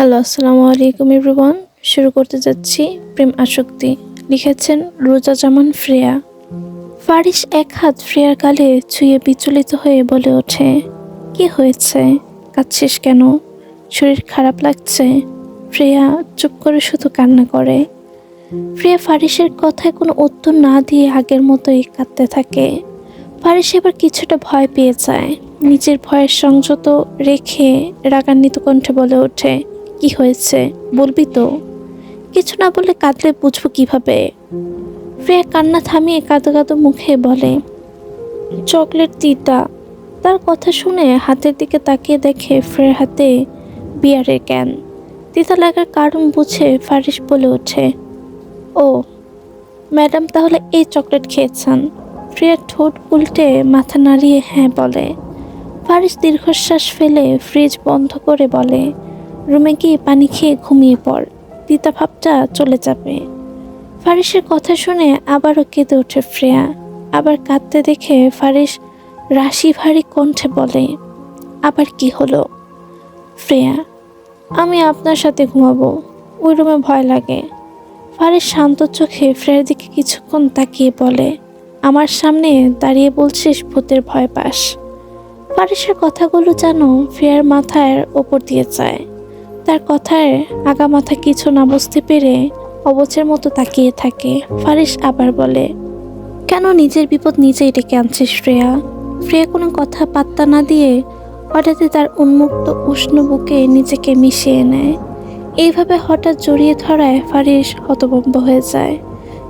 Hello, আসসালামু আলাইকুম everyone. শুরু করতে যাচ্ছি প্রেম আসক্তি। লিখেছেন রোজা জামান ফ্রেয়া। ফারিস এক হাত ফ্রেয়ার গালে ছুঁয়ে বিচলিত হয়ে বলে ওঠে, কি হয়েছে? কাঁদছিস কেন? শরীর খারাপ লাগছে? ফ্রেয়া চুপ করে শুধু কান্না করে। ফ্রেয়া ফারিসের কথায় কোনো উত্তর না দিয়ে আগের মতোই কাঁদতে থাকে। ফারিস এবার কিছুটা ভয় পেয়ে যায়। নিজের ভয়ের সংযত রেখে রাগান্বিত কণ্ঠে বলে ওঠে, কি হয়েছে বলবি তো? কিছু না বলে কাঁদলে বুঝবো কিভাবে? ফ্রেয়া কান্না থামিয়ে কাঁদো কাঁদো মুখে বলে, চকলেট তিতা। তার কথা শুনে হাতের দিকে তাকিয়ে দেখে ফ্রেয়ার হাতে বিয়ারের ক্যান। তিতা লাগার কারণ বুঝে ফারিস বলে ওঠে, ও ম্যাডাম, তাহলে এই চকলেট খেয়েছেন? ফ্রেয়ার ঠোঁট উল্টে মাথা নাড়িয়ে হ্যাঁ বলে। ফারিস দীর্ঘশ্বাস ফেলে ফ্রিজ বন্ধ করে বলে, রুমে গিয়ে পানি খেয়ে ঘুমিয়ে পড়, তিতা ভাবটা চলে যাবে। ফারিসের কথা শুনে আবারও কেঁদে ওঠে ফ্রেয়া। আবার কাঁদতে দেখে ফারিস রাশি ভারী কণ্ঠে বলে, আবার কি হলো? ফ্রেয়া, আমি আপনার সাথে ঘুমাবো, ওই রুমে ভয় লাগে। ফারিস শান্ত চোখে ফ্রেয়ার দিকে কিছুক্ষণ তাকিয়ে বলে, আমার সামনে দাঁড়িয়ে বলছিস ভূতের ভয় পাস? ফারিসের কথাগুলো যেন ফ্রেয়ার মাথার ওপর দিয়ে যায়। তার কথায় আগা মাথা কিছু না বুঝতে পেরে অবচের মতো তাকিয়ে থাকে। ফারিস আবার বলে, কেন নিজের বিপদ নিজেই ডেকে আনছিস শ্রেয়া? ফ্রেয়া কোনো কথা পাত্তা না দিয়ে হঠাৎই তার উন্মুক্ত উষ্ণ বুকে নিজেকে মিশিয়ে নেয়। এইভাবে হঠাৎ জড়িয়ে ধরায় ফারিস হতভম্ব হয়ে যায়।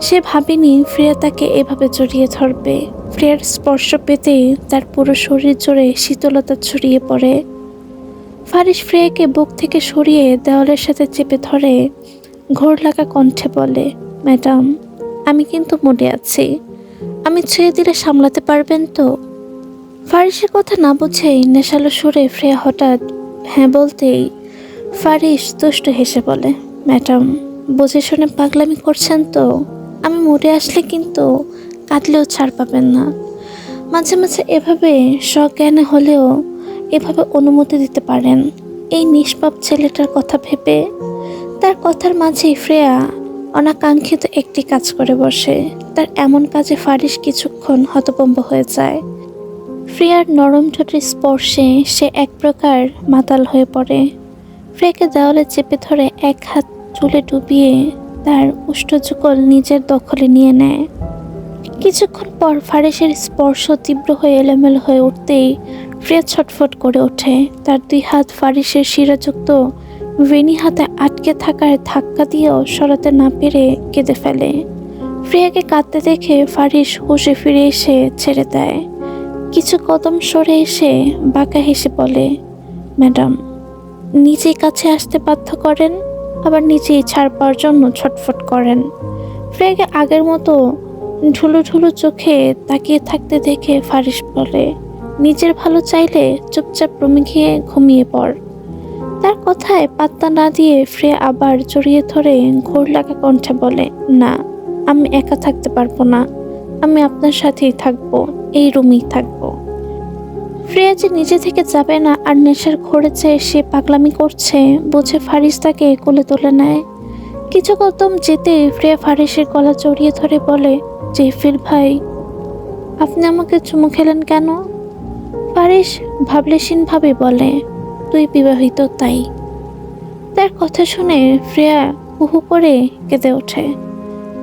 সে ভাবেনি ফ্রেয়া তাকে এভাবে জড়িয়ে ধরবে। ফ্রেয়ার স্পর্শ পেতেই তার পুরো শরীর জুড়ে শীতলতা ছড়িয়ে পড়ে। ফারিস ফ্রেয়াকে বুক থেকে সরিয়ে দেওয়ালের সাথে চেপে ধরে ঘোর লাগা কণ্ঠে বলে, ম্যাডাম, আমি কিন্তু মোডে আছি, আমি ছুঁয়ে দিলে সামলাতে পারবেন তো? ফারিসের কথা না বুঝেই নেশালো সুরে ফ্রেয়া হঠাৎ হ্যাঁ বলতেই ফারিস দুষ্ট হেসে বলে, ম্যাডাম, বুঝে শুনে পাগলামি করছেন তো? আমি মোড়ে আসলে কিন্তু কাঁদলেও ছাড় পাবেন না। মাঝে মাঝে এভাবে সজ্ঞানে হলেও এভাবে অনুমতি দিতে পারেন। এই নিষ্পাপ ছেলেটার কথা ভেবে তার কথার মাঝেই ফ্রেয়া অনাকাঙ্ক্ষিত একটি কাজ করে বসে। তার এমন কাজে ফারিস কিছুক্ষণ হতভম্ব হয়ে যায়। ফ্রেয়ার নরম ঠোঁটের স্পর্শে সে এক প্রকার মাতাল হয়ে পড়ে। ফ্রেয়াকে দেওয়ালে চেপে ধরে এক হাত চুলে ডুবিয়ে তার উষ্ঠযুগল নিজের দখলে নিয়ে নেয়। কিছুক্ষণ পর ফারিসের স্পর্শ তীব্র হয়ে এলোমেলো হয়ে উঠতেই ফ্রেয়া ছটফট করে ওঠে। তার দুই হাত ফারিসের শিরাযুক্ত ভেনি হাতে আটকে থাকার ধাক্কা দিয়েও সরাতে না পেরে কেঁদে ফেলে। ফ্রেয়াকে কাঁদতে দেখে ফারিস হুঁশে ফিরে এসে ছেড়ে দেয়। কিছু কদম সরে এসে বাঁকা হেসে বলে, ম্যাডাম, নিজেই কাছে আসতে বাধ্য করেন, আবার নিজেই ছাড় পাওয়ার জন্য ছটফট করেন। ফ্রেয়াকে আগের মতো ঢুলু ঢুলু চোখে তাকিয়ে থাকতে দেখে ফারিস বলে, নিজের ভালো চাইলে চুপচাপ রুমে গিয়ে ঘুমিয়ে পড়। তার কথায় পাত্তা না দিয়ে ফ্রেয়া আবার জড়িয়ে ধরে ঘোর লাগা কণ্ঠে বলে, না, আমি একা থাকতে পারবো না, আমি আপনার সাথেই থাকবো, এই রুমেই থাকবো। ফ্রেয়া যে নিজে থেকে যাবে না আর নেশার ঘোরে চেয়ে সে পাগলামি করছে বুঝে ফারিস তাকে কোলে তুলে নেয়। কিছু কদম যেতে ফ্রেয়া ফারিসের গলা জড়িয়ে ধরে বলে, জেফিল ভাই, আপনি আমাকে চুমু খেলেন কেন? ফারিস ভাবলেশীন ভাবে বলে, তুই বিবাহিত তাই। তার কথা শুনে ফ্রেয়া হুহু করে কেঁদে ওঠে।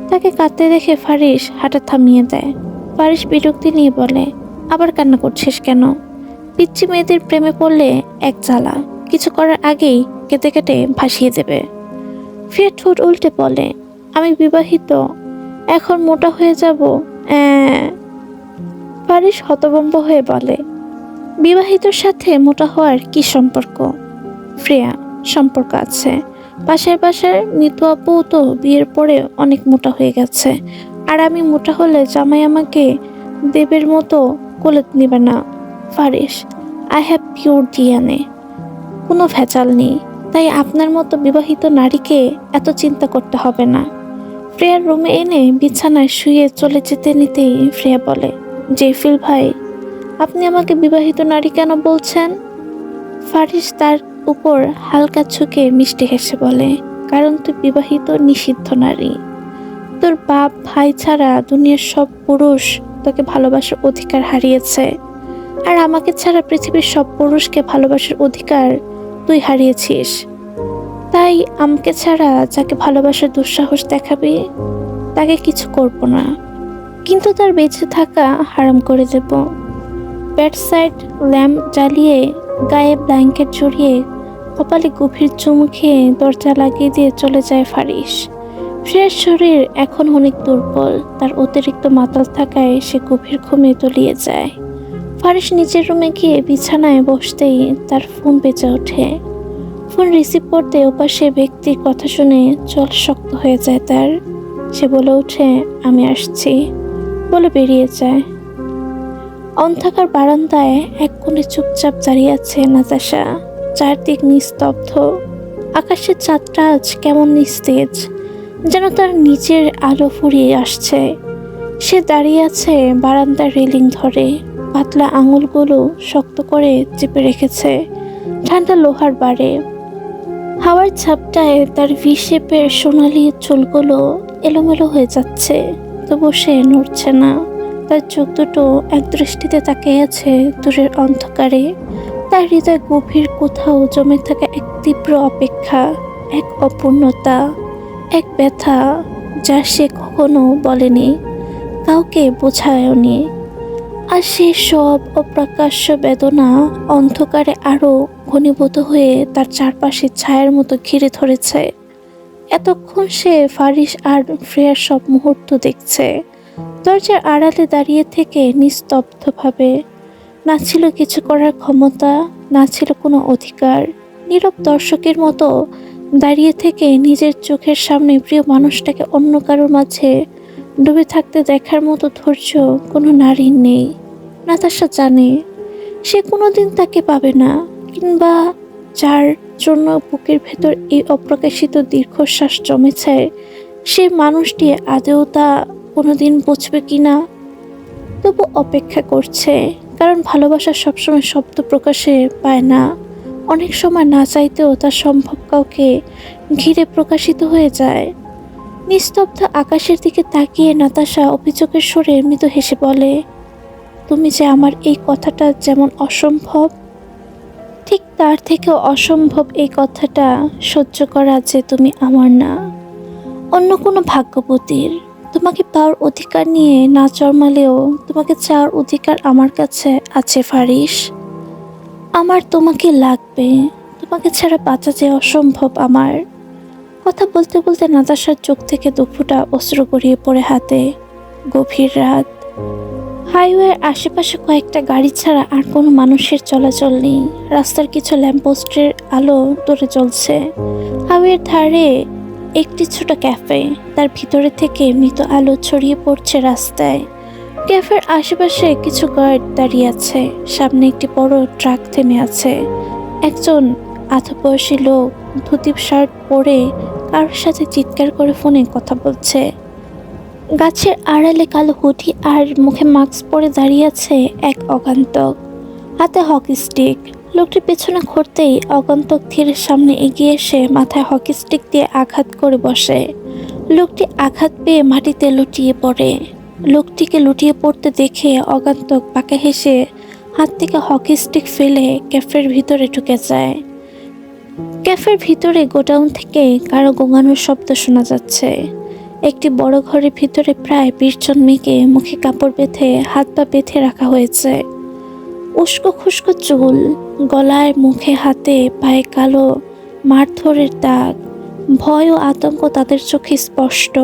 তাকে কাঁদতে দেখে ফারিস হাঁটা থামিয়ে দেয়। ফারিস বিরক্তি নিয়ে বলে, আবার কান্না করছিস কেন? পিচ্চি মেয়েদের প্রেমে পড়লে এক জ্বালা, কিছু করার আগেই কেটে কেটে ভাসিয়ে দেবে। ফ্রেয়া ঠোঁট উল্টে বলে, আমি বিবাহিত, এখন মোটা হয়ে যাব। ফারিস হতভম্ব হয়ে বলে, বিবাহিতর সাথে মোটা হওয়ার কি সম্পর্ক? ফ্রেয়া, সম্পর্ক আছে। পাশের বাসার মিতু আপু তো বিয়ের পরে অনেক মোটা হয়ে গেছে, আর আমি মোটা হলে জামাই আমাকে দেবের মতো কোলে নেবে না। Faris, I have pure DNA, কোনো ভেজাল নেই, তাই আপনার মতো বিবাহিত নারীকে এত চিন্তা করতে হবে না। ফ্রেয়ার রুমে এনে বিছানায় শুয়ে চলে যেতে নিতেই ফ্রেয়া বলে, জেফিল ভাই, আপনি আমাকে বিবাহিত নারী কেন বলছেন? ফারিস তার উপর হালকা ঝুঁকে মিষ্টি হেসে বলে, কারণ তুই বিবাহিত নিষিদ্ধ নারী। তোর বাপ ভাই ছাড়া দুনিয়ার সব পুরুষ তোকে ভালোবাসার অধিকার হারিয়েছে, আর আমাকে ছাড়া পৃথিবীর সব পুরুষকে ভালোবাসার অধিকার তুই হারিয়েছিস। তাই আমাকে ছাড়া যাকে ভালোবাসার দুঃসাহস দেখাবি তাকে কিছু করব না, কিন্তু তার বেঁচে থাকা হারাম করে দেব। বেডসাইড ল্যাম্প জ্বালিয়ে গায়ে ব্ল্যাঙ্কেট জড়িয়ে কপালে গভীর চুমু খেয়ে দরজা লাগিয়ে দিয়ে চলে যায় ফারিস। ফ্রেয়ার শরীর এখন অনেক দুর্বল, তার অতিরিক্ত মাতাল থাকায় সে গভীর ঘুমে তলিয়ে যায়। ফারিস নিজের রুমে গিয়ে বিছানায় বসতেই তার ফোন বেজে ওঠে। ফোন রিসিভ করতে ওপাশে ব্যক্তির কথা শুনে চোখ শক্ত হয়ে যায় তার। সে বলে ওঠে, আমি আসছি বলে বেরিয়ে যায়। অন্ধকার বারান্দায় এক কোণে চুপচাপ দাঁড়িয়ে আছে নাতাশা। চারদিক নিস্তব্ধ, আকাশের চাঁদটা আজ কেমন নিস্তেজ, যেন তার নিচের আলো ফুরিয়ে আসছে। সে দাঁড়িয়ে আছে বারান্দার রেলিং ধরে, পাতলা আঙুলগুলো শক্ত করে চেপে রেখেছে ঠান্ডা লোহার বারে। হাওয়ার ঝাপটায় তার ভি শেপের সোনালি চুলগুলো এলোমেলো হয়ে যাচ্ছে, তবু সে নড়ছে না। তার চোখ দুটো এক দৃষ্টিতে তাকিয়ে আছে দূরের অন্ধকারে। তার হৃদয় গভীর কোথাও জমে থাকা এক তীব্র অপেক্ষা, এক অপূর্ণতা, এক ব্যথা যা সে কখনো বলেনি, কাউকে বোঝায়নি। আর সেই সব অপ্রকাশ্য বেদনা অন্ধকারে আরো ঘনীভূত হয়ে তার চারপাশে ছায়ার মতো ঘিরে ধরেছে। এতক্ষণ সে ফারিস আর ফ্রেয়ার সব মুহূর্ত দেখছে, দরজার আড়ালে দাঁড়িয়ে থেকে নিস্তব্ধভাবে। না ছিল কিছু করার ক্ষমতা, না ছিল কোনো অধিকার। নীরব দর্শকের মতো দাঁড়িয়ে থেকে নিজের চোখের সামনে প্রিয় মানুষটাকে অন্য কারোর মাঝে ডুবে থাকতে দেখার মতো ধৈর্য কোনো নারীর নেই। নাতাশা জানে সে কোনোদিন তাকে পাবে না, কিংবা যার জন্য বুকের ভেতর এই অপ্রকাশিত দীর্ঘশ্বাস জমেছে সে মানুষটি আদৌ তা কোনোদিন বুঝবে কিনা। তবু অপেক্ষা করছে, কারণ ভালোবাসা সবসময় শব্দ প্রকাশে পায় না। অনেক সময় না চাইতেও তা সম্ভব কাউকে ঘিরে প্রকাশিত হয়ে যায়। নিস্তব্ধ আকাশের দিকে তাকিয়ে নাতাশা অভিযোগের সুরে মৃদু হেসে বলে, তুমি যে আমার এই কথাটা যেমন অসম্ভব, ঠিক তার থেকেও অসম্ভব এই কথাটা সহ্য করা যে তুমি আমার না, অন্য কোনো ভাগ্যবতীর। তোমাকে পাওয়ার অধিকার নিয়ে না জন্মালেও তোমাকে চাওয়ার অধিকার আমার কাছে আছে ফারিস। আমার তোমাকে লাগবে, তোমাকে ছাড়া বাঁচা যে অসম্ভব আমার। কথা বলতে বলতে নাতাশার চোখ থেকে দুফোঁটা অশ্রু গড়িয়ে পড়ে হাতে। গভীর রাত, হাইওয়ের আশেপাশে কয়েকটা গাড়ি ছাড়া আর কোনো মানুষের চলাচল নেই। রাস্তার কিছু ল্যাম্পপোস্টের আলো দূরে জ্বলছে। হাইওয়ের ধারে একটি ছোট ক্যাফে, তার ভিতরে থেকে মৃত আলো ছড়িয়ে পড়ছে রাস্তায়। ক্যাফের আশেপাশে কিছু গার্ড দাঁড়িয়ে আছে, সামনে একটি বড় ট্রাক থেমে আছে। একজন আধবয়সী লোক ধুতি শার্ট পরে কারোর সাথে চিৎকার করে ফোনে কথা বলছে। গাছের আড়ালে কালো হুডি আর মুখে মাস্ক পরে দাঁড়িয়ে আছে এক অগান্তক, হাতে হকি স্টিক। লোকটি পেছনে ঘুরতেই অগান্তক ধীরে সামনে এগিয়ে এসে মাথায় হকি স্টিক দিয়ে আঘাত করে বসে। লোকটি আঘাত পেয়ে মাটিতে লুটিয়ে পড়ে। লোকটিকে লুটিয়ে পড়তে দেখে অগান্তক বাঁকা হেসে হাত থেকে হকি স্টিক ফেলে ক্যাফের ভিতরে ঢুকে যায়। ক্যাফের ভিতরে গোডাউন থেকে কারো গোঙানোর শব্দ শোনা যাচ্ছে। একটি বড় ঘরের ভিতরে প্রায় 20 জন মেয়েকে মুখে কাপড় বেঁধে হাত পা বেঁধে রাখা হয়েছে। উস্কো খুস্কো চুল, গলায় মুখে হাতে পায়ে কালো মারধরের দাগ, ভয় ও আতঙ্ক তাদের চোখে স্পষ্ট।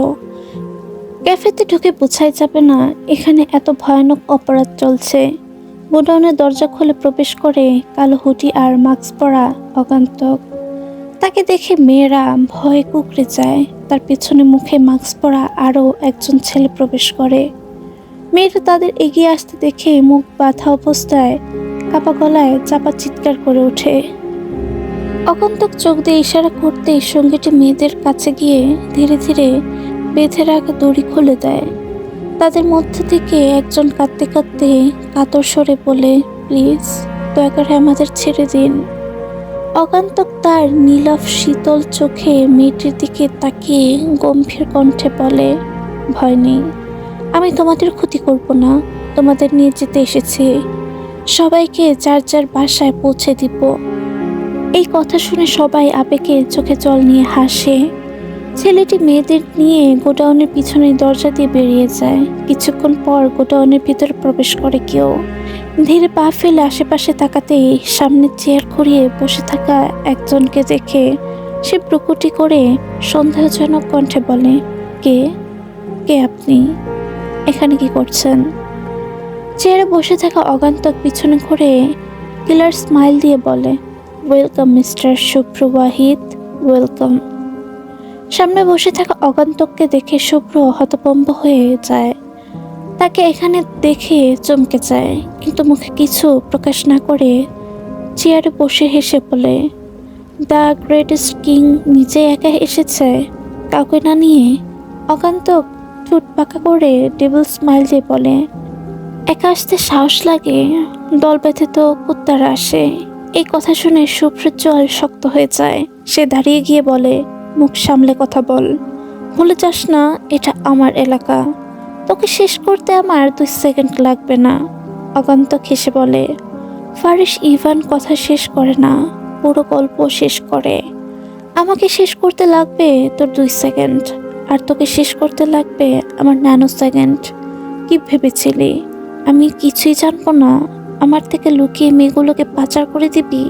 ক্যাফেতে ঢুকে বোঝাই যাবে না এখানে এত ভয়ানক অপরাধ চলছে। গোডাউনের দরজা খুলে প্রবেশ করে কালো হুডি আর মাস্ক পরা অগান্তক। তাকে দেখে মেয়েরা ভয়ে কুঁকড়ে যায়। তার পেছনে মুখে মাস্ক পরা আরও একজন ছেলে প্রবেশ করে। মেয়েরা তাদের এগিয়ে আসতে দেখে মুখ বাঁধা অবস্থায় কাপা গলায় চাপা চিৎকার করে ওঠে। অগান্তক চোখ দিয়ে ইশারা করতেই সঙ্গীটি মেয়েদের কাছে গিয়ে ধীরে ধীরে বেঁধে রাখা দড়ি খুলে দেয়। তাদের মধ্য থেকে একজন কাঁদতে কাঁদতে কাতর স্বরে বলে, প্লিজ দয়া করে আমাদের ছেড়ে দিন। অগান্তক তার নীলাভ শীতল চোখে মেয়েটির দিকে তাকিয়ে গম্ভীর কণ্ঠে বলে, ভয় নেই, আমি তোমাদের ক্ষতি করব না, তোমাদের নিয়ে যেতে এসেছি, সবাইকে যার যার বাসায় পৌঁছে দিব। এই কথা শুনে সবাই আবেগে চোখে জল নিয়ে হাসে। ছেলেটি মেয়েদের নিয়ে গোডাউনের পিছনের দরজা দিয়ে বেরিয়ে যায়। কিছুক্ষণ পর গোডাউনের ভিতরে প্রবেশ করে কেউ। ধীরে পা ফেলে আশেপাশে তাকাতেই সামনে চেয়ার ঘুরিয়ে বসে থাকা একজনকে দেখে সে প্রকুটি করে সন্দেহজনক কণ্ঠে বলে, কে কে আপনি? এখানে কি করছেন? চেয়ারে বসে থাকা অগান্তক পিছনে ঘুরে কিলার স্মাইল দিয়ে বলে, ওয়েলকাম মিস্টার শুভ্র ওয়াহিদ, ওয়েলকাম। সামনে বসে থাকা অগান্তককে দেখে শুভ্র হতভম্ব হয়ে যায়। তাকে এখানে দেখে চমকে যায়, কিন্তু মুখে কিছু প্রকাশ না করে চেয়ারে বসে হেসে বলে, দ্য গ্রেটেস্ট কিং নিজে একা এসেছে, কাউকে না নিয়ে? অগান্তক ঠোঁট পাকা করে ডেভিল স্মাইল দিয়ে বলে, একা আসতে সাহস লাগে, দল বেঁধে তো কুত্তারা আসে। এই কথা শুনে শুভ্রের জল শক্ত হয়ে যায়। সে দাঁড়িয়ে গিয়ে বলে, মুখ সামলে কথা বল, ভুলে যাস না এটা আমার এলাকা, তোকে শেষ করতে আমার 2 সেকেন্ড লাগবে না। অগান্তক হেসে বলে, ফারিস ইভান কথা শেষ করে না, পুরো গল্প শেষ করে। আমাকে শেষ করতে লাগবে তোর 2 সেকেন্ড, আর তোকে শেষ করতে লাগবে আমার ন্যানো সেকেন্ড। কি ভেবেছিলি আমি কিছুই জানবো না? আমার থেকে লুকিয়ে মেয়েগুলোকে পাচার করে দিবি?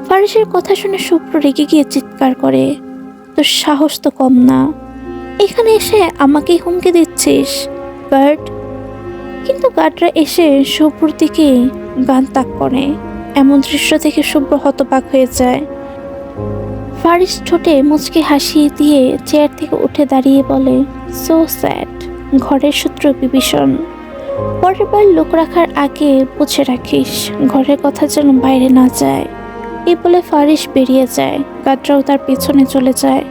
ফারিসের কথা শুনে শুভ্র রেগে গিয়ে চিৎকার করে, তোর সাহস তো কম না, এখানে এসে আমাকেই হুমকি দিচ্ছিস, গার্ড। কিন্তু গার্ডরা এসে শুভ্রর দিকে গান তাক করে। এমন দৃশ্য দেখে শুভ্র হতবাক হয়ে যায়। ফারিস ঠোঁটে মুচকি হাসিয়ে দিয়ে চেয়ার থেকে উঠে দাঁড়িয়ে বলে, সো স্যাড, ঘরের সূত্র বিভীষণ। পরের বার লোক রাখার আগে বুঝে রাখিস, ঘরের কথা যেন বাইরে না যায়। এই বলে ফারিস বেরিয়ে যায়। গার্ডরাও তার পেছনে চলে যায়।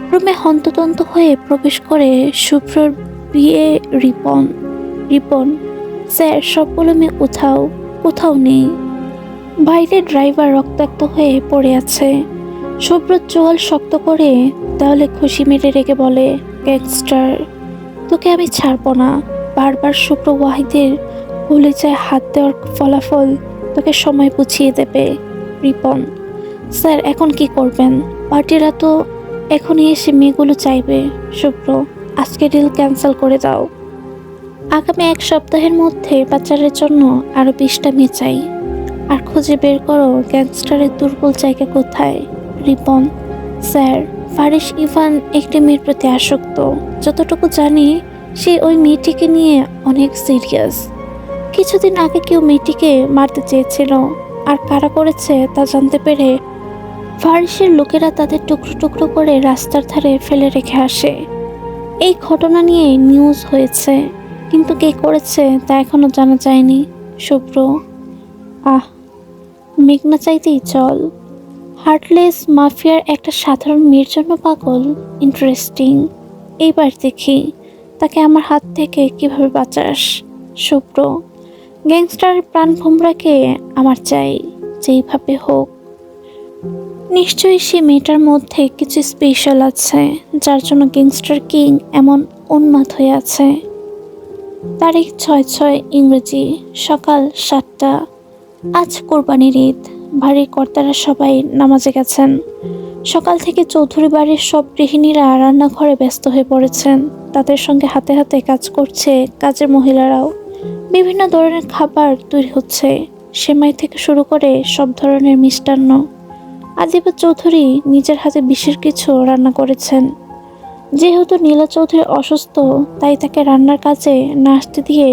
রুমে হন্তদন্ত হয়ে প্রবেশ করে শুভ্রর বিয়ে রিপন। রিপন, স্যার সবগুলো মেয়ে কোথাও নেই। বাইরে ড্রাইভার রক্তাক্ত হয়ে পড়ে আছে। শুভ্র চোয়াল শক্ত করে তাহলে খুশি মেরে রেখে বলে, গ্যাংস্টার, তোকে আমি ছাড়বো না। বারবার শুভ্র ওয়াহিদের ভুলে যায় হাত দেওয়ার ফলাফল তোকে সময় বুঝিয়ে দেবে। রিপন, স্যার এখন কি করবেন? পার্টিরা তো এখনই এসে মেয়েগুলো চাইবে। শুভ্র, আজকে ডিল ক্যান্সেল করে দাও। আগামী 1 সপ্তাহের মধ্যে পাচারের জন্য আরো 20টা মেয়ে চাই। আর খুঁজে বের করো গ্যাংস্টারের দুর্বল জায়গা কোথায়। রিপন, স্যার, ফারিস ইভান একটি মেয়ের প্রতি আসক্ত। যতটুকু জানি সে ওই মেয়েটিকে নিয়ে অনেক সিরিয়াস। কিছুদিন আগে কেউ মেয়েটিকে মারতে চেয়েছিল, আর কারা করেছে তা জানতে পেরে ফারিসের লোকেরা তাদের টুকরো টুকরো করে রাস্তার ধারে ফেলে রেখে আসে। এই ঘটনা নিয়ে নিউজ হয়েছে, কিন্তু কে করেছে তা এখনো জানা যায়নি। শুভ্র, মেঘনা চাইতেই চল। হার্টলেস মাফিয়ার একটা সাধারণ মেয়ের জন্য পাগল, ইন্টারেস্টিং। এইবার দেখি তাকে আমার হাত থেকে কিভাবে বাঁচাস। শুভ্র, গ্যাংস্টারের প্রাণ ভোমরাকে আমার চাই, যেইভাবে হোক। নিশ্চয়ই সে মেয়েটার মধ্যে কিছু স্পেশাল আছে, যার জন্য গ্যাংস্টার কিং এমন উন্মাদ হয়ে আছে। তারিখ 6/6 ইংরেজি, সকাল 7টা। আজ কোরবানির ঈদ। বাড়ির কর্তারা সবাই নামাজে গেছেন। সকাল থেকে চৌধুরী বাড়ির সব গৃহিণীরা রান্নাঘরে ব্যস্ত হয়ে পড়েছেন। তাদের সঙ্গে হাতে হাতে কাজ করছে কাজের মহিলারাও। বিভিন্ন ধরনের খাবার তৈরি হচ্ছে, সেমাই থেকে শুরু করে সব ধরনের মিষ্টান্ন। আদিবা চৌধুরী নিজের হাতে বিশেষ কিছু রান্না করেছেন। যেহেতু নীলা চৌধুরী অসুস্থ, তাই তাকে রান্নার কাজে না আসতে দিয়ে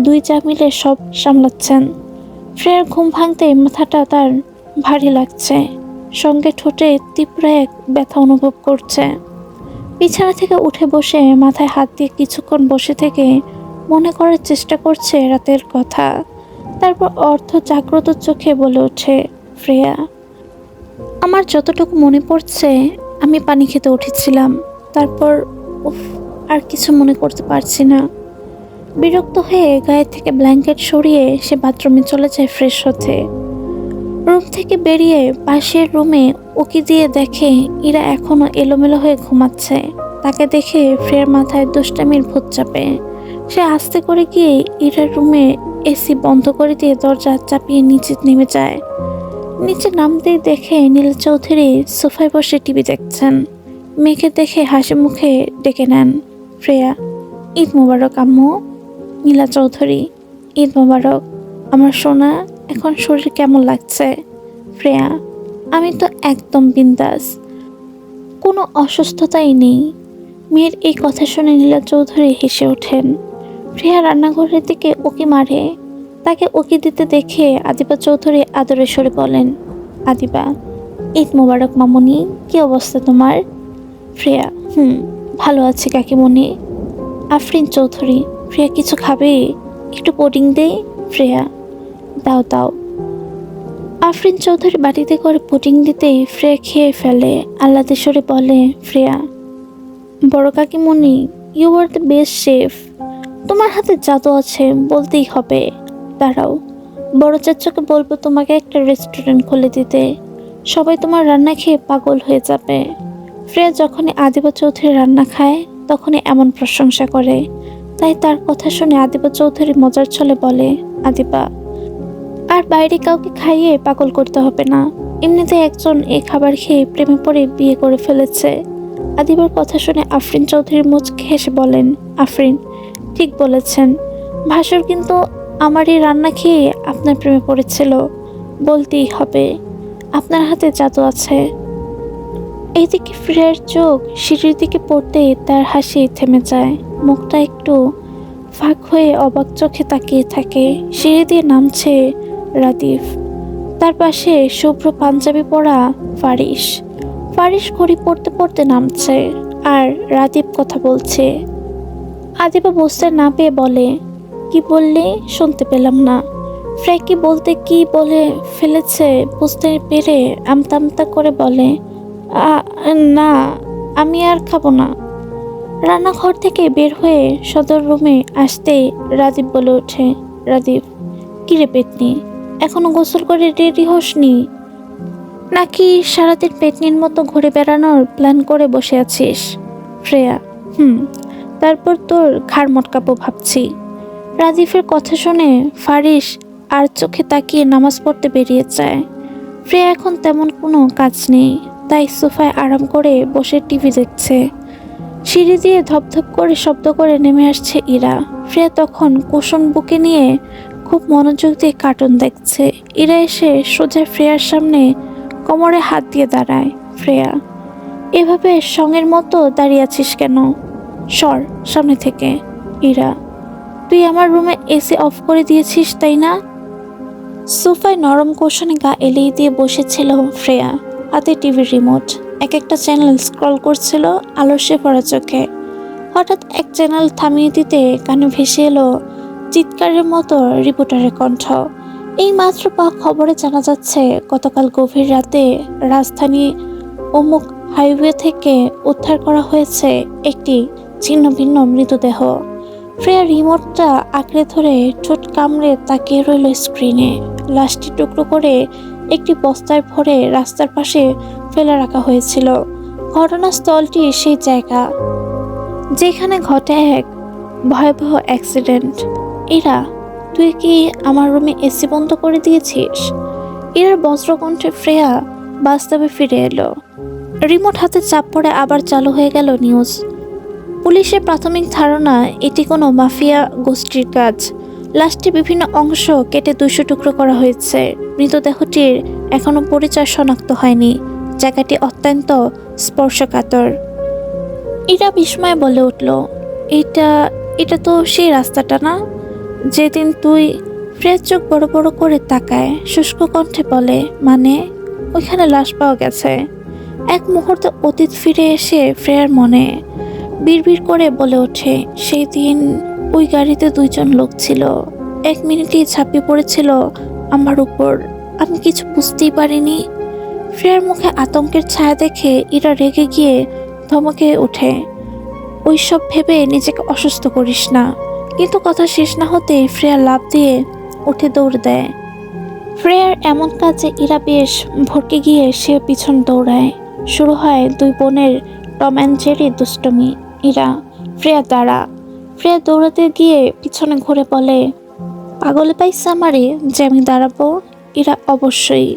2 চা মিলে সব সামলাচ্ছেন। ফ্রেয়ার ঘুম ভাঙতে মাথাটা তার ভারী লাগছে, সঙ্গে ঠোঁটে তীব্র এক ব্যথা অনুভব করছে। বিছানা থেকে উঠে বসে মাথায় হাত দিয়ে কিছুক্ষণ বসে থেকে মনে করার চেষ্টা করছে রাতের কথা। তারপর অর্ধ জাগ্রত চোখে বলে ওঠে, ফ্রেয়া, আমার যতটুকু মনে পড়ছে আমি পানি খেতে উঠেছিলাম, তারপর আর কিছু মনে করতে পারছি না। বিরক্ত হয়ে গায়ে থেকে ব্ল্যাঙ্কেট সরিয়ে সে বাথরুমে চলে যায় ফ্রেশ হতে। রুম থেকে বেরিয়ে পাশের রুমে উকি দিয়ে দেখে ইরা এখনো এলোমেলো হয়ে ঘুমাচ্ছে। তাকে দেখে ফ্রেয়ার মাথায় দুষ্টামির ভূত চাপে। সে আস্তে করে গিয়ে ইরার রুমে এসি বন্ধ করে দিয়ে দরজা চাপিয়ে নিচে নেমে যায়। নিচে নামতেই দেখে নীলা চৌধুরী সোফায় বসে টিভি দেখছেন। মেয়েকে দেখে হাসি মুখে ডেকে নেন, ফ্রেয়া। ঈদ মোবারক আম্মু। নীলা চৌধুরী, ঈদ মোবারক। আমার সোনা, এখন শরীর কেমন লাগছে? ফ্রেয়া, আমি তো একদম বিন্দাস, কোনো অসুস্থতাই নেই। মেয়ের এই কথা শুনে নীলা চৌধুরী হেসে ওঠেন। ফ্রেয়া রান্নাঘরের দিকে উকি মারে। তাকে উকি দিতে দেখে আদিবা চৌধুরী আদরে সরে বলেন, আদিবা, ঈদ মোবারক মামুনি। কি অবস্থা তোমার? ফ্রেয়া, ভালো আছি কাকিমণি। আফরিন চৌধুরী, ফ্রেয়া কিছু খাবে? একটু পুডিং দেই? ফ্রেয়া, দাও দাও। আফরিন চৌধুরী বাটিতে করে পুডিং দিতেই ফ্রেয়া খেয়ে ফেলে। আহ্লাদেশ্বরে বলে, ফ্রেয়া, বড় কাকিমণি, you are the best chef. তোমার হাতে জাদু আছে বলতেই হবে। দাঁড়াও, বড় চাচুকে বলবো তোমাকে একটা রেস্টুরেন্ট খুলে দিতে। সবাই তোমার রান্না খেয়ে পাগল হয়ে যাবে। ফ্রেয়া যখনই আদিবা চৌধুরী রান্না খায় তখনই এমন প্রশংসা করে। তাই তার কথা শুনে আদিবা চৌধুরী মজার ছলে বলে, আদিবা, আর বাইরে কাউকে খাইয়ে পাগল করতে হবে না। এমনিতে একজন এই খাবার খেয়ে প্রেমে পড়ে বিয়ে করে ফেলেছে। আদিবার কথা শুনে আফরিন চৌধুরী মুচকি হেসে বলেন, আফরিন, ঠিক বলেছেন। ভাসুর কিন্তু আমার এই রান্না খেয়ে আপনার প্রেমে পড়েছিল। বলতেই হবে, আপনার হাতে জাদু আছে। এইদিকে ফ্রেয়ার চোখ সিঁড়ির দিকে পড়তেই তার হাসি থেমে যায়। মুখটা একটু ফাঁক হয়ে অবাক চোখে তাকিয়ে থাকে। সিঁড়ি দিয়ে নামছে রাদিফ। তার পাশে শুভ্র পাঞ্জাবি পরা ফারিস। ফারিস ঘড়ি পড়তে পড়তে নামছে আর রাদীপ কথা বলছে। আদিবা বুঝতে না পেয়ে বলে, কি বললে? শুনতে পেলাম না। ফ্রেকি বলতে কি বলে ফেলেছে বুঝতে পেরে আমতা আমতা করে বলে, না, আমি আর খাবো না। রান্নাঘর থেকে বের হয়ে সদর রুমে আসতেই রাদীপ বলে ওঠে, রাদীপ, কিরে পেতনি, এখনো গোসল করে রেডি হসনি নাকি সারাদিন পেতনির মতো ঘুরে বেড়ানোর প্ল্যান করে বসে আছিস? ফ্রেয়া, তারপর তোর ঘাড় মটকাবো ভাবছি। রাদীফের কথা শুনে ফারিস আর চোখে তাকিয়ে নামাজ পড়তে বেরিয়ে যায়। ফ্রেয়া এখন তেমন কোনো কাজ নেই, তাই সোফায় আরাম করে বসে টিভি দেখছে। সিঁড়ি দিয়ে ধপধপ করে শব্দ করে নেমে আসছে ইরা। ফ্রেয়া তখন কুশন বুকে নিয়ে খুব মনোযোগ দিয়ে কার্টুন দেখছে। ইরা এসে সোজা ফ্রেয়ার সামনে কোমরে হাত দিয়ে দাঁড়ায়। ফ্রেয়া, এভাবে সঙ্গের মতো দাঁড়িয়ে আছিস কেন? সর সামনে থেকে। ইরা, তুই আমার রুমে এসি অফ করে দিয়েছিস তাই না? সোফায় নরম কুশনে গা এলিয়ে দিয়ে বসেছিল ফ্রেয়া, হাতে টিভির রিমোট। এক একটা চ্যানেল স্ক্রল করছিল আলস্যে ভরা চোখে। হঠাৎ এক চ্যানেল থামিয়ে দিতে কানে ভেসে এলো চিৎকারের মতো রিপোর্টারের কণ্ঠ। এই মাত্র পাওয়া খবরে জানা যাচ্ছে গতকাল গভীর রাতে রাজধানী অমুক হাইওয়ে থেকে উদ্ধার করা হয়েছে একটি ছিন্ন ভিন্ন মৃতদেহ। ফ্রেয়া রিমোটটা আঁকড়ে ধরে ঠোঁট কামড়ে তাকিয়ে রইল স্ক্রিনে। লাশটি টুকরো করে একটি বস্তায় ভরে রাস্তার পাশে ফেলে রাখা হয়েছিল। ঘটনাস্থলটি সেই জায়গা যেখানে ঘটে এক ভয়াবহ অ্যাক্সিডেন্ট। ইরা, তুই কি আমার রুমে এসি বন্ধ করে দিয়েছিস? ইরার বজ্রকণ্ঠে ফ্রেয়া বাস্তবে ফিরে এলো। রিমোট হাতে চাপ পড়ে আবার চালু হয়ে গেল নিউজ। পুলিশের প্রাথমিক ধারণা এটি কোনো মাফিয়া গোষ্ঠীর কাজ। লাশটির বিভিন্ন অংশ কেটে 200 টুকরো করা হয়েছে। মৃতদেহটির এখনো পরিচয় শনাক্ত হয়নি। জায়গাটি অত্যন্ত স্পর্শকাতর। ইরা বিস্ময়ে বলে উঠল, এটা তো সেই রাস্তাটা না যেদিন তুই? ফ্রেয়ার চোখ বড় বড় করে তাকায়, শুষ্ক কণ্ঠে বলে, মানে? ওইখানে লাশ পাওয়া গেছে। এক মুহূর্তে অতীত ফিরে এসে ফ্রেয়ার মনে বিড়বিড় করে বলে ওঠে, সেই দিন ওই গাড়িতে 2 জন লোক ছিল। 1 মিনিটেই ঝাঁপিয়ে পড়েছিল আমার উপর। আমি কিছু বুঝতেই পারিনি। ফ্রেয়ার মুখে আতঙ্কের ছায়া দেখে ইরা রেগে গিয়ে ধমকে ওঠে, ওইসব ভেবে নিজেকে অসুস্থ করিস না। কিন্তু কথা শেষ না হতেই ফ্রেয়া লাফ দিয়ে উঠে দৌড় দেয়। ফ্রেয়ার এমন কাজে ইরা বেশ ভড়কে গিয়ে সে পিছন দৌড়ায়। শুরু হয় দুই বোনের টম অ্যান্ড জেরি দুষ্টমি। ইরা, ফ্রেয়া দাঁড়া। ফ্রেয়া দৌড়াতে গিয়ে পিছনে ঘুরে বলে, পাগলে পাইছে আমারে যে আমি দাঁড়াবো? ইরা, অবশ্যই।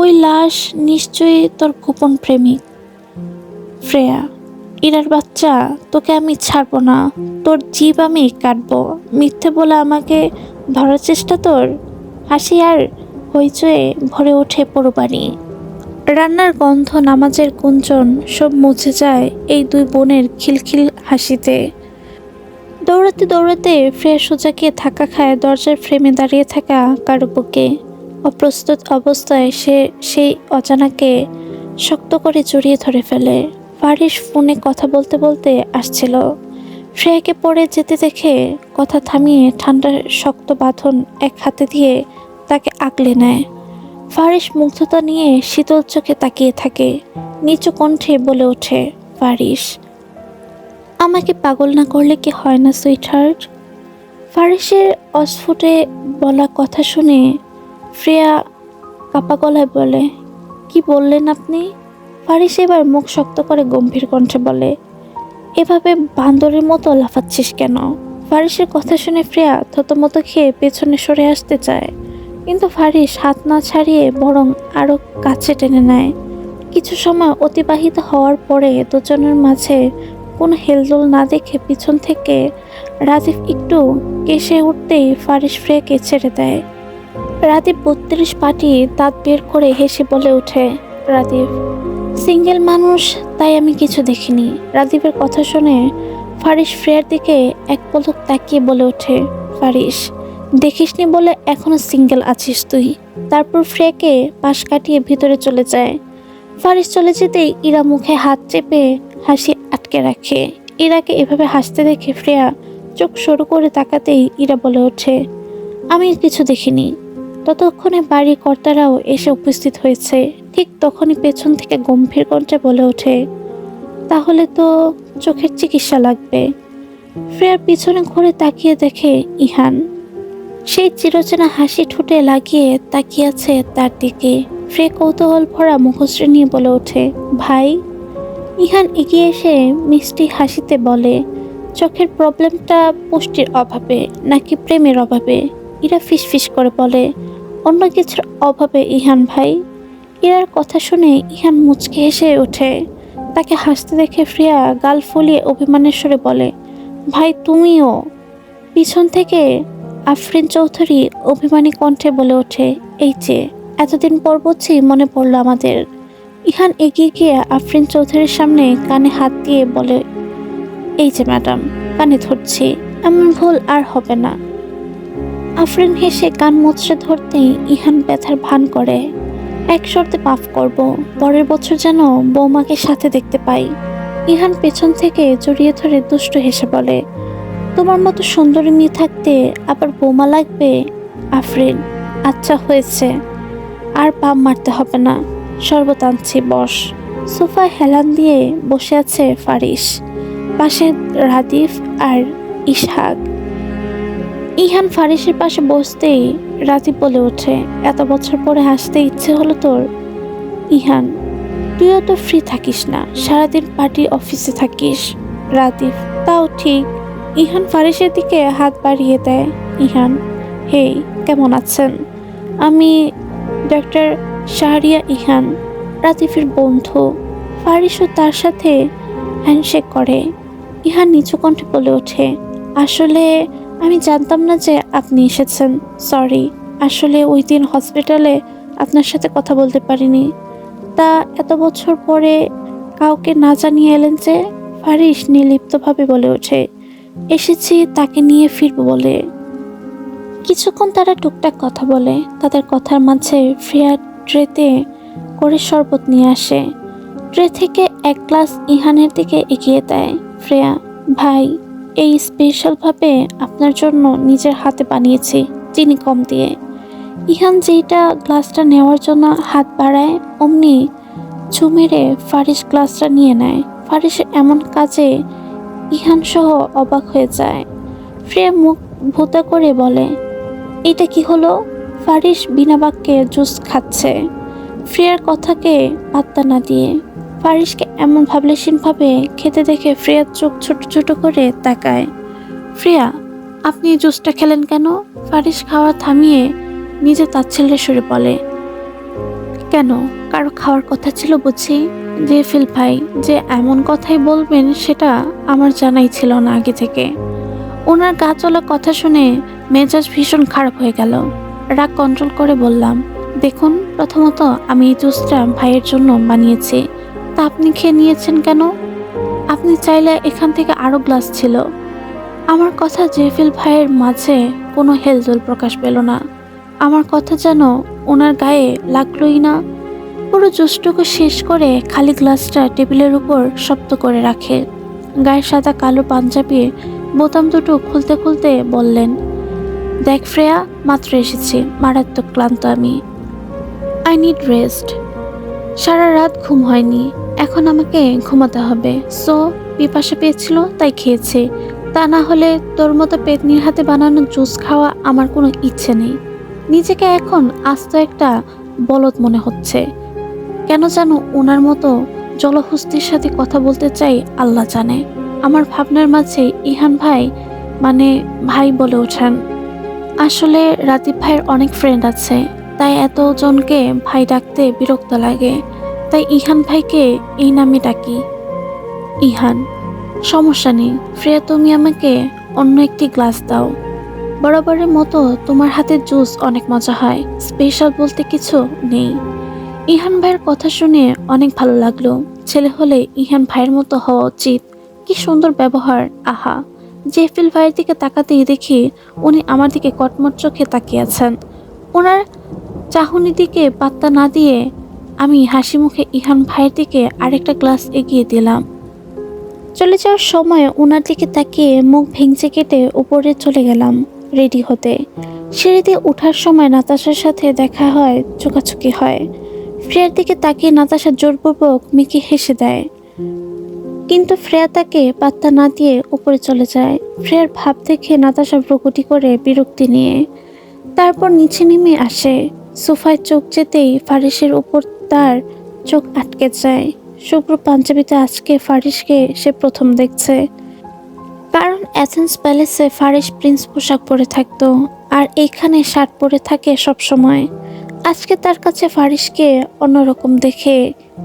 ওই লাশ নিশ্চয়ই তোর গোপন প্রেমিক। ফ্রেয়া, ইরার বাচ্চা, তোকে আমি ছাড়বো না। তোর জিভ আমি কাটবো। মিথ্যে বলে আমাকে ধরার চেষ্টা তোর। হাসি আর হইচয়ে ভরে ওঠে পুরো বাড়ি। রান্নার গন্ধ, নামাজের গুঞ্জন সব মুছে যায় এই দুই বোনের খিলখিল হাসিতে। দৌড়াতে দৌড়াতে ফ্রেয়া সোজাকে ধাক্কা খায় দরজার ফ্রেমে দাঁড়িয়ে থাকা কারো বুকে। অপ্রস্তুত অবস্থায় সে সেই অজানাকে শক্ত করে জড়িয়ে ধরে ফেলে। ফারিস ফোনে কথা বলতে বলতে আসছিল। ফ্রেয়াকে পড়ে যেতে দেখে কথা থামিয়ে ঠান্ডা শক্ত বাঁধন এক হাতে দিয়ে তাকে আগলে নেয়। ফারিস মুগ্ধতা নিয়ে শীতল চোখে তাকিয়ে থাকে। নিচু কণ্ঠে বলে ওঠে, ফারিস, আমাকে পাগল না করলে কি হয় না সুইটহার্ট? ফারিসের অস্ফুটে বলা কথা শুনে ফ্রেয়া কাপা গলায় বলে, কি বললেন আপনি? ফারিস এবার মুখ শক্ত করে গম্ভীর কণ্ঠে বলে, এভাবে বান্দরের মতো লাফাচ্ছিস কেন? ফারিসের কথা শুনে ফ্রেয়া থতমত খেয়ে পেছনে সরে আসতে চায়, কিন্তু ফারিস হাত না ছাড়িয়ে বরং আরো কাছে টেনে নেয়। কিছু সময় অতিবাহিত হওয়ার পরে দুজনের মাঝে কোনো হেলদোল না দেখে পিছন থেকে রাদিফ একটু কেসে উঠতেই ফারিস ফ্রেয়াকে ছেড়ে দেয়। রাদিফ 32 পাটি দাঁত বের করে হেসে বলে ওঠে, রাদিফ সিঙ্গেল মানুষ, তাই আমি কিছু দেখিনি। রাদিফের কথা শুনে ফারিস ফ্রেয়ার দিকে এক পলক তাকিয়ে বলে ওঠে, ফারিস, দেখিসনি বলে এখনো সিঙ্গেল আছিস তুই। তারপর ফ্রেয়াকে পাশ কাটিয়ে ভিতরে চলে যায়। ফারিস চলে যেতেই ইরা মুখে হাত চেপে হাসি আটকে রাখে। ইরাকে এভাবে হাসতে দেখে ফ্রেয়া চোখ সরু করে তাকাতেই ইরা বলে ওঠে, আমি কিছু দেখিনি। ততক্ষণে বাড়ির কর্তারাও এসে উপস্থিত হয়েছে। ঠিক তখনই পেছন থেকে গম্ভীর কণ্ঠে বলে ওঠে, তাহলে তো চোখের চিকিৎসা লাগবে। ফ্রেয়ার পিছনে ঘুরে তাকিয়ে দেখে ইহান। সেই চিরচেনা হাসি ঠোঁটে লাগিয়ে তাকিয়ে আছে তার দিকে। ফ্রে কৌতূহল ভরা মুখশ্রী নিয়ে বলে ওঠে, ভাই? ইহান এগিয়ে এসে মিষ্টি হাসিতে বলে, চোখের প্রবলেমটা পুষ্টির অভাবে নাকি প্রেমের অভাবে? ইরা ফিসফিস করে বলে, অন্য কিছুর অভাবে ইহান ভাই। ইরার কথা শুনে ইহান মুচকে হেসে ওঠে। তাকে হাসতে দেখে ফ্রিয়া গাল ফুলিয়ে অভিমানের সুরে বলে, ভাই তুমিও? পিছন থেকে আফরিন চৌধুরী অভিমানী কণ্ঠে বলে ওঠে, এই যে এতদিন পর বুঝছি মনে পড়লো আমাদের। ইহান এগিয়ে গিয়ে আফরিন চৌধুরীর সামনে কানে হাত দিয়ে বলে, এই যে ম্যাডাম, কানে ধরছি, এমন ভুল আর হবে না। আফরিন হেসে কান মুচড়ে ধরতেই ইহান ব্যথার ভান করে, এক শর্তে মাফ করব, পরের বছর যেন বৌমাকে সাথে দেখতে পাই। ইহান পেছন থেকে জড়িয়ে ধরে দুষ্ট হেসে বলে, তোমার মতো সুন্দরী মেয়ে থাকতে আবার বৌমা লাগবে? আফরিন, আচ্ছা হয়েছে, আর পাম মারতে হবে না, শরবত আনছি, বস। সোফায় হেলান দিয়ে বসে আছে ফারিস, পাশে রাদিফ আর ইসহাক। ইহান ফারিসের পাশে বসতেই রাদিফ বলে ওঠে, এত বছর পরে হাসতে ইচ্ছে হলো তোর? ইহান, তুইও তো ফ্রি থাকিস না, সারাদিন পার্টি অফিসে থাকিস। রাদিফ, তাও ঠিক। ইহান ফারিসের দিকে হাত বাড়িয়ে দেয়। ইহান, হে, কেমন আছেন? আমি ডক্টর শাহরিয়া ইহান, রাদিফের বন্ধু। ফারিসও তার সাথে হ্যান্ডশেক করে। ইহান নিচু কণ্ঠে বলে ওঠে, আসলে আমি জানতাম না যে আপনি এসেছেন, সরি। আসলে ওই দিন হসপিটালে আপনার সাথে কথা বলতে পারিনি। তা এত বছর পরে কাউকে না জানিয়ে এলেন যে? ফারিস নির্লিপ্তভাবে বলে ওঠে, এসেছি তাকে নিয়ে ফিরব বলে। কিছুক্ষণ তারা টুকটাক কথা বলে। তাদের কথার মাঝে ফ্রেয়া ট্রেতে করে শরবত নিয়ে আসে। ট্রে থেকে এক গ্লাস ইহানের দিকে এগিয়ে দেয়। ফ্রেয়া, ভাই, এই স্পেশালভাবে আপনার জন্য নিজের হাতে বানিয়েছি, চিনি কম দিয়ে। ইহান যেইটা গ্লাসটা নেওয়ার জন্য হাত বাড়ায়, অমনি ছু মেরে ফারিস গ্লাসটা নিয়ে নেয়। ফারিসের এমন কাজে ইহান সহ অবাক হয়ে যায়। ফ্রেয়া মুখ ভোতা করে বলে, এটা কি হলো? ফারিস বিনা বাক্যে জুস খাচ্ছে, ফ্রিয়ার কথাকে পাত্তা না দিয়ে। ফারিসকে এমন ভাবলেশীনভাবে খেতে দেখে ফ্রিয়ার চোখ ছোট ছোট করে তাকায়। ফ্রিয়া, আপনি এই জুসটা খেলেন কেন? ফারিস খাওয়া থামিয়ে নিজে তাচ্ছিল্যের সুরে বলে। কেন, কারো খাওয়ার কথা ছিল বুঝি? জেফিল ভাই যে এমন কথাই বলবেন সেটা আমার জানাই ছিল না আগে থেকে। ওনার গা চলা কথা শুনে মেজাজ ভীষণ খারাপ হয়ে গেল। রাগ কন্ট্রোল করে বললাম, দেখুন, প্রথমত আমি এই জুসটা ভাইয়ের জন্য বানিয়েছি, তা আপনি খেয়ে নিয়েছেন কেন? আপনি চাইলে এখান থেকে আরো গ্লাস ছিল। আমার কথা জেফিল ভাইয়ের মাঝে কোনো হেলদোল প্রকাশ পেল না। আমার কথা যেন ওনার গায়ে লাগলোই না। পুরো জুসটুকু শেষ করে খালি গ্লাসটা টেবিলের উপর শক্ত করে রাখে। গায়ে সাদা কালো পাঞ্জাবির বোতাম দুটো খুলতে খুলতে বললেন, দেখ ফ্রেয়া, মাত্র এসেছি, মারাত্মক ক্লান্ত আমি। I need rest. সারা রাত ঘুম হয়নি, এখন আমাকে ঘুমাতে হবে। সো পিপাসা পেয়েছিল তাই খেয়েছি, তা না হলে তোর মতো পেতনির হাতে বানানো জুস খাওয়া আমার কোনো ইচ্ছে নেই। নিজেকে এখন আস্ত একটা বলদ মনে হচ্ছে। কেন যেন ওনার মতো জলহস্তির সাথে কথা বলতে চাই আল্লাহ জানে। আমার ভাবনার মাঝে ইহান ভাই ভাই বলে ওঠেন। আসলে রাতিব ভাইয়ের অনেক ফ্রেন্ড আছে, তাই এতজনকে ভাই ডাকতে বিরক্ত লাগে, তাই ইহান ভাইকে এই নামে ডাকি। ইহান, সমস্যা নেই ফ্রেয়া, তুমি আমাকে অন্য একটি গ্লাস দাও। বরাবরের মতো তোমার হাতের জুস অনেক মজা হয়, স্পেশাল বলতে কিছু নেই। ইহান ভাইয়ের কথা শুনে অনেক ভালো লাগলো। ছেলে হলে ইহান ভাইয়ের মতো হওয়া উচিত। কি সুন্দর ব্যবহার, আহা। জেফিল ভাইয়ের দিকে তাকাতেই দেখি উনি আমার দিকে কটমট চোখে তাকিয়ে আছেন। ওনার চাহনির দিকে পাত্তা না দিয়ে আমি হাসি মুখে ইহান ভাইয়ের দিকে আরেকটা গ্লাস এগিয়ে দিলাম। চলে যাওয়ার সময় ওনার দিকে তাকিয়ে মুখ ভেঙচে কেটে উপরে চলে গেলাম রেডি হতে। সিঁড়ি দিয়ে ওঠার সময় নাতাশার সাথে দেখা হয়, চোখাচোখি হয়। ফ্রেয়ার দিকে তাকিয়ে নাতাশা জোরপূর্বক মিকি হেসে দেয়, কিন্তু ফ্রেয়া তাকে পাত্তা না দিয়ে উপরে চলে যায়। ফ্রেয়ার ভাব দেখে নাতাশা ভ্রুকুটি করে বিরক্তি নিয়ে তারপর নিচে নেমে আসে। সোফায় চোখ যেতেই ফারিসের উপর তার চোখ আটকে যায়। শুভ্র পাঞ্জাবিতে আজকে ফারিসকে সে প্রথম দেখছে, কারণ অ্যাথেন্স প্যালেসে ফারিস প্রিন্স পোশাক পরে থাকতো, আর এইখানে শার্ট পরে থাকে সব সময়। আজকে তার কাছে ফারিসকে অন্যরকম দেখে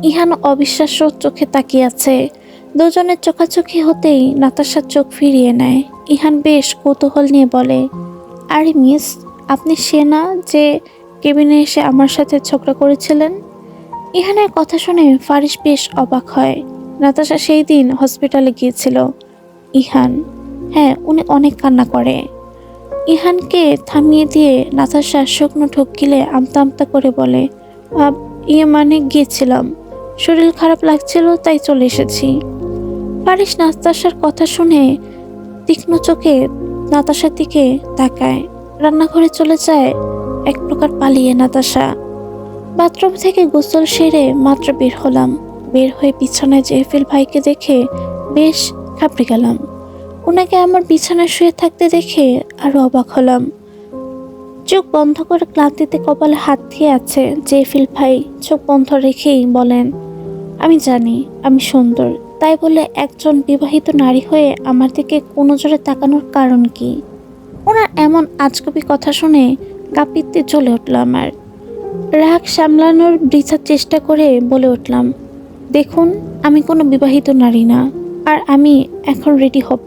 ইহান অবিশ্বাস্য চোখে তাকিয়ে আছে। দুজনের চোখাচোখি হতেই নাতাশার চোখ ফিরিয়ে নেয়। ইহান বেশ কৌতূহল নিয়ে বলে, আরে মিস, আপনি সে না যে কেবিনে এসে আমার সাথে ঝগড়া করেছিলেন? ইহানের কথা শুনে ফারিস বেশ অবাক হয়। নাতাশা সেই দিন হসপিটালে গিয়েছিল। ইহান, হ্যাঁ, উনি অনেক কান্না করে। ইহানকে থামিয়ে দিয়ে নাতাশা শুকনো ঢোক গিলে আমতা আমতা করে বলে, গিয়েছিলাম, শরীর খারাপ লাগছিল তাই চলে এসেছি। ফারিস নাতাশার কথা শুনে তীক্ষ্ণ চোখে নাতাশার দিকে তাকায়। রান্নাঘরে চলে যায় এক প্রকার পালিয়ে নাতাশা। বাথরুম থেকে গোসল সেরে মাত্র বের হলাম। বের হয়ে বিছানায় জেফিল ভাইকে দেখে বেশ ঘাবড়ে গেলাম। ওনাকে আমার বিছানায় শুয়ে থাকতে দেখে আরো অবাক হলাম। চোখ বন্ধ করে ক্লান্তিতে কপালে হাত দিয়ে আছে জেফিল ভাই। চোখ বন্ধ রেখেই বলেন, আমি জানি আমি সুন্দর, তাই বলে একজন বিবাহিত নারী হয়ে আমার দিকে কোনো জোরে তাকানোর কারণ কি? ওনার এমন আজগুবি কথা শুনে কাঁপিতে চলে উঠল আমার। রাগ সামলানোর বৃথা চেষ্টা করে বলে উঠলাম, দেখুন, আমি কোনো বিবাহিত নারী না, আর আমি এখন রেডি হব।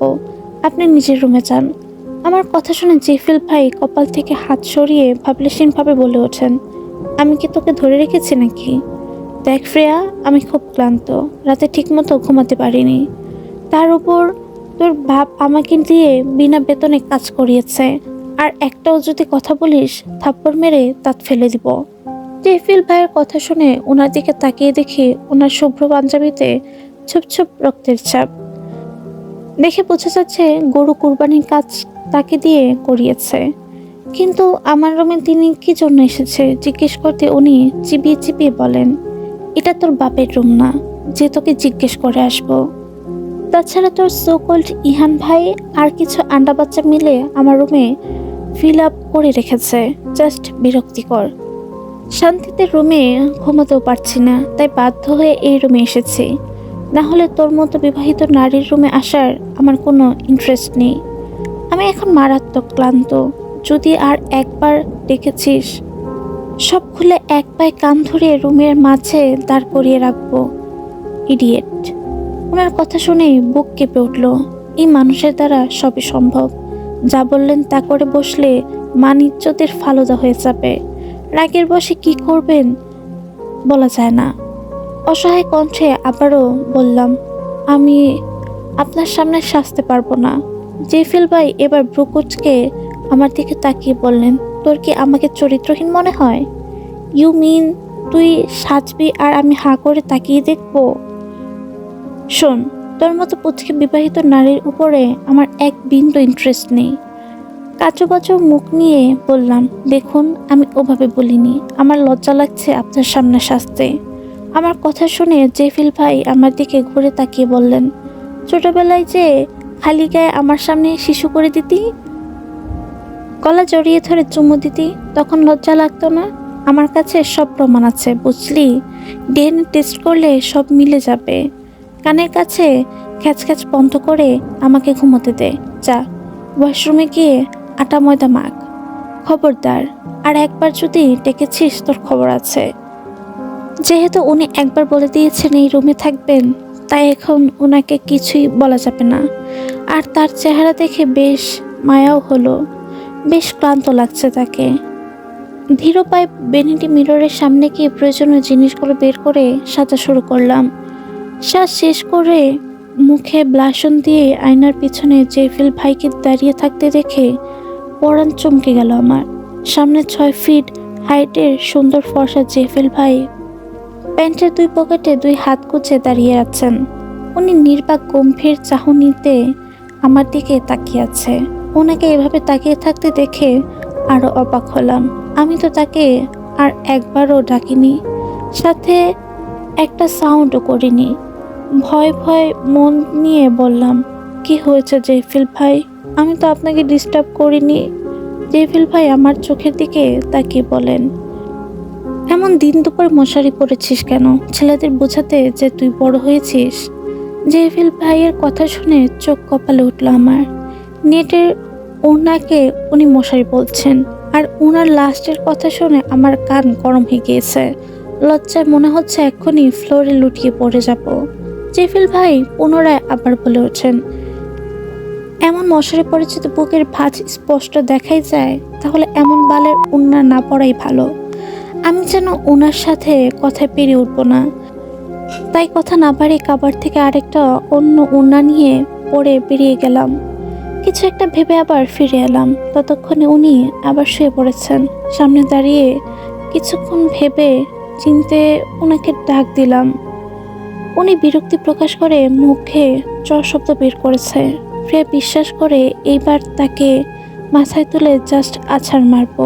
আপনি নিজের রুমে যান। আমার কথা শুনে জেফিল ভাই কপাল থেকে হাত সরিয়ে ভাবলেশীনভাবে বলে ওঠেন, আমি কি তোকে ধরে রেখেছি নাকি? দেখ ফ্রেয়া, আমি খুব ক্লান্ত, রাতে ঠিকমতো ঘুমাতে পারিনি। তার উপর তোর বাপ আমাকে দিয়ে বিনা বেতনে কাজ করিয়েছে, আর একটাও যদি কথা বলিস থাপ্পড় মেরে দাঁত ফেলে দিব। জেফিল ভাইয়ের কথা শুনে ওনার দিকে তাকিয়ে দেখি ওনার শুভ্র পাঞ্জাবিতে ছোপ ছোপ রক্তের ছাপ। দেখে বোঝা যাচ্ছে গরু কুরবানির কাজ তাকে দিয়ে করিয়েছে। কিন্তু আমার রুমে তিনি কি জন্য এসেছে জিজ্ঞেস করতে উনি চিবিয়ে চিবিয়ে বলেন, এটা তোর বাপের রুম না যে তোকে জিজ্ঞেস করে আসবো। তাছাড়া তোর সো কল্ড ইহান ভাই আর কিছু আন্ডা বাচ্চা মিলে আমার রুমে ফিল আপ করে রেখেছে, জাস্ট বিরক্তিকর। শান্তিতে রুমে ঘুমাতেও পারছি না, তাই বাধ্য হয়ে এই রুমে এসেছি। না হলে তোর মতো বিবাহিত নারীর রুমে আসার আমার কোনো ইন্টারেস্ট নেই। আমি এখন মারাত্মক ক্লান্ত। যদি আর একবার ডেকেছিস, সব খুলে এক পায়ে কান ধরে রুমের মাঝে দাঁড় করিয়ে রাখবো। ইডিয়েট। ওনার কথা শুনে বুক কেঁপে উঠল। এই মানুষের দ্বারা সবই সম্ভব। যা বললেন তা করে বসলে মান ইজ্জতের ফালুদা হয়ে যাবে। রাগের বশে কি করবেন বলা যায় না। অসহায় কণ্ঠে আবারও বললাম, আমি আপনার সামনে সাজতে পারবো না। জেফিল ভাই এবার ব্রুকুচকে আমার দিকে তাকিয়ে বললেন, তোর কি আমাকে চরিত্রহীন মনে হয়? ইউ মিন তুই সাজবি আর আমি হাঁ করে তাকিয়ে দেখবো? শোন, তোর মতো পুচকে বিবাহিত নারীর উপরে আমার এক বিন্দু ইন্টারেস্ট নেই। কাচুবাচু মুখ নিয়ে বললাম, দেখুন আমি ওভাবে বলিনি। আমার লজ্জা লাগছে আপনার সামনে সাজতে। আমার কথা শুনে জেফিল ভাই আমার দিকে ঘুরে তাকিয়ে বললেন, ছোটবেলায় যে খালি গায়ে আমার সামনে শিশু করে দিতি, গলা জড়িয়ে ধরে চুমু দিতি, তখন লজ্জা লাগতো না? আমার কাছে সব প্রমাণ আছে, বুঝলি? ডিএনএ টেস্ট করলে সব মিলে যাবে। কানের কাছে খ্যাচ বন্ধ করে আমাকে ঘুমোতে দে। যা, ওয়াশরুমে গিয়ে আটা ময়দা মাখ। খবরদার, আর একবার যদি ডেকেছিস তোর খবর আছে। যেহেতু উনি একবার বলে দিয়েছেন এই রুমে থাকবেন, তাই এখন ওনাকে কিছুই বলা যাবে না। আর তার চেহারা দেখে বেশ মায়াও হলো। বেশ ক্লান্ত লাগছে তাকে। ধীর পায়ে ভ্যানিটি মিররের সামনে গিয়ে প্রয়োজনীয় জিনিসগুলো বের করে সাজা শুরু করলাম। সাজ শেষ করে মুখে ব্লাশন দিয়ে আয়নার পিছনে জেফিল ভাইকে দাঁড়িয়ে থাকতে দেখে পরাণ চমকে গেল আমার। সামনে 6 ফিট হাইটের সুন্দর ফর্সা জেফিল ভাই প্যান্টের 2 পকেটে 2 হাত গুজে দাঁড়িয়ে আছেন। উনি নির্বাক গম্ভীর চাহনিতে আমার দিকে তাকিয়ে আছে। ওনাকে এভাবে তাকিয়ে থাকতে দেখে আরো অবাক হলাম। আমি তো তাকে আর একবারও ডাকিনি, সাথে একটা সাউন্ডও করিনি। ভয় ভয় মন নিয়ে বললাম, কি হয়েছে জেফিল ভাই? আমি তো আপনাকে ডিস্টার্ব করিনি। জেফিল ভাই আমার চোখের দিকে তাকিয়ে বলেন, এমন দিন দুপুরে মশারি পড়েছিস কেন? ছেলেদের বোঝাতে যে তুই বড় হয়েছিস? জেফিল ভাইয়ের কথা শুনে চোখ কপালে উঠল আমার। নেটের ওনাকে উনি মশারি বলছেন, আর ওনার লাস্টের কথা শুনে আমার কান গরম হয়ে গিয়েছে। লজ্জায় মনে হচ্ছে এক্ষুনি ফ্লোরে লুটিয়ে পড়ে যাব। জেফিল ভাই পুনরায় আবার বলে ওঠেন, এমন মশারি পড়েছে তো বুকের ভাঁজ স্পষ্ট দেখাই যায়, তাহলে এমন বালের ওড়না না পড়াই ভালো। আমি যেন ওনার সাথে কথায় পেরিয়ে উঠবো না, তাই কথা না বাড়িয়ে কাবার থেকে আরেকটা অন্য ওড়না নিয়ে পরে বেরিয়ে গেলাম। কিছু একটা ভেবে আবার ফিরে এলাম। ততক্ষণে উনি আবার শুয়ে পড়েছেন। সামনে দাঁড়িয়ে কিছুক্ষণ ভেবে চিনতে ওনাকে ডাক দিলাম। উনি বিরক্তি প্রকাশ করে মুখে চর শব্দ বের করেছে। প্রিয়া বিশ্বাস করে এইবার তাকে মাথায় তুলে জাস্ট আছাড় মারব।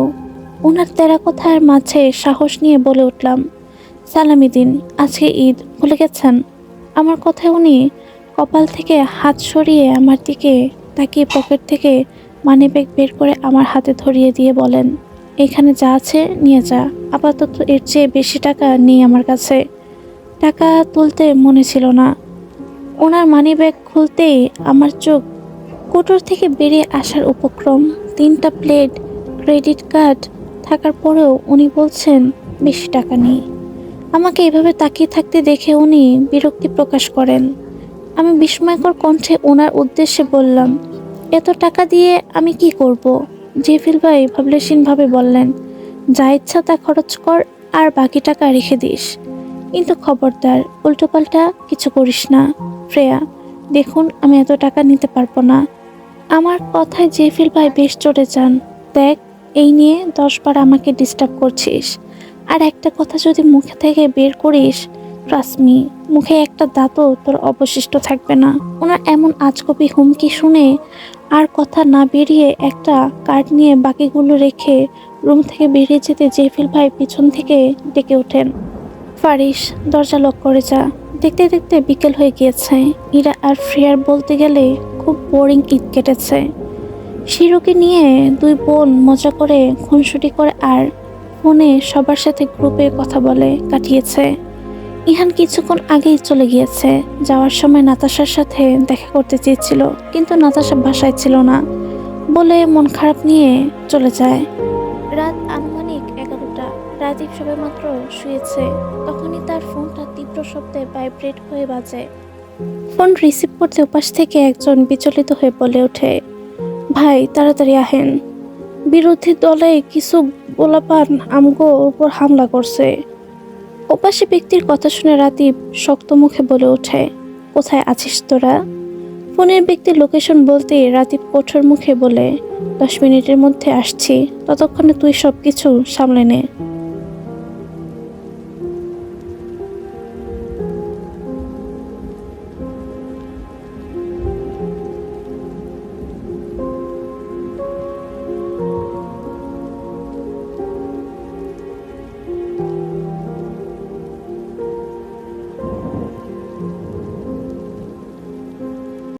ওনার তেরা কথার মাঝে সাহস নিয়ে বলে উঠলাম, সালামি দিন, আজকে ঈদ, ভুলে গেছেন? আমার কথায় উনি কপাল থেকে হাত সরিয়ে আমার দিকে তাকিয়ে পকেট থেকে মানিব্যাগ বের করে আমার হাতে ধরিয়ে দিয়ে বলেন, এখানে যা আছে নিয়ে যা। আপাতত এর চেয়ে বেশি টাকা নেই আমার কাছে। টাকা তুলতে মনে ছিল না। ওনার মানিব্যাগ খুলতেই আমার চোখ কোটর থেকে বেরিয়ে আসার উপক্রম। 3টা প্লেট, ক্রেডিট কার্ড থাকার পরেও উনি বলছেন বেশি টাকা নেই। আমাকে এভাবে তাকিয়ে থাকতে দেখে উনি বিরক্তি প্রকাশ করেন। আমি বিস্ময়কর কণ্ঠে ওনার উদ্দেশ্যে বললাম, এত টাকা দিয়ে আমি কি করব? জেফিল ভাই ভাবলেশীনভাবে বললেন, যা ইচ্ছা তা খরচ কর, আর বাকি টাকা রেখে দিস। কিন্তু খবরদার উল্টোপাল্টা কিছু করিস না। শ্রেয়া, দেখুন আমি এত টাকা নিতে পারবো না। আমার কথায় জেফিল ভাই বেশ চড়ে যান। দেখ, এই নিয়ে 10 বার আমাকে ডিস্টার্ব করছিস, আর একটা কথা যদি মুখে থেকে বের করিস, ট্রাস্ট মি, মুখে একটা দাঁতও তোর অবশিষ্ট থাকবে না। ওনার এমন আজগবি হুমকি শুনে আর কথা না বেরিয়ে একটা কার্ড নিয়ে বাকিগুলো রেখে রুম থেকে বেরিয়ে যেতে জেফিল ভাই পিছন থেকে ডেকে ওঠেন, ফারিস, দরজা লক করে যা। দেখতে দেখতে বিকেল হয়ে গিয়েছে। ইরা আর ফ্রিয়ার বলতে গেলে খুব বোরিং ঈদ কেটেছে। শিরুকে নিয়ে দুই বোন মজা করে খুনসুটি করে আর ফোনে সবার সাথে গ্রুপে কথা বলে কাটিয়েছে। ইহান কিছুক্ষণ আগেই চলে গিয়েছে। যাওয়ার সময় নাতাশার সাথে দেখা করতে চেয়েছিল, কিন্তু নাতাশা বাসায় ছিল না বলে মন খারাপ নিয়ে চলে যায়। রাত আনুমানিক 11টা। রাজীব সবেমাত্র শুয়েছে, তখনই তার ফোনটা তীব্র শব্দে ভাইব্রেট হয়ে বাজে। ফোন রিসিভ করতে ওপাশ থেকে একজন বিচলিত হয়ে বলে ওঠে, ভাই তাড়াতাড়ি আহেন, বিরোধী দলে কিছু গোলাপান আমগো উপর হামলা করছে। ওপাশে ব্যক্তির কথা শুনে রাদীপ শক্ত মুখে বলে ওঠে, কোথায় আছিস তোরা? ফোনের ব্যক্তির লোকেশন বলতেই রাদীপ কঠোর মুখে বলে, 10 মিনিটের মধ্যে আসছি, ততক্ষণে তুই সব কিছু সামলে নে।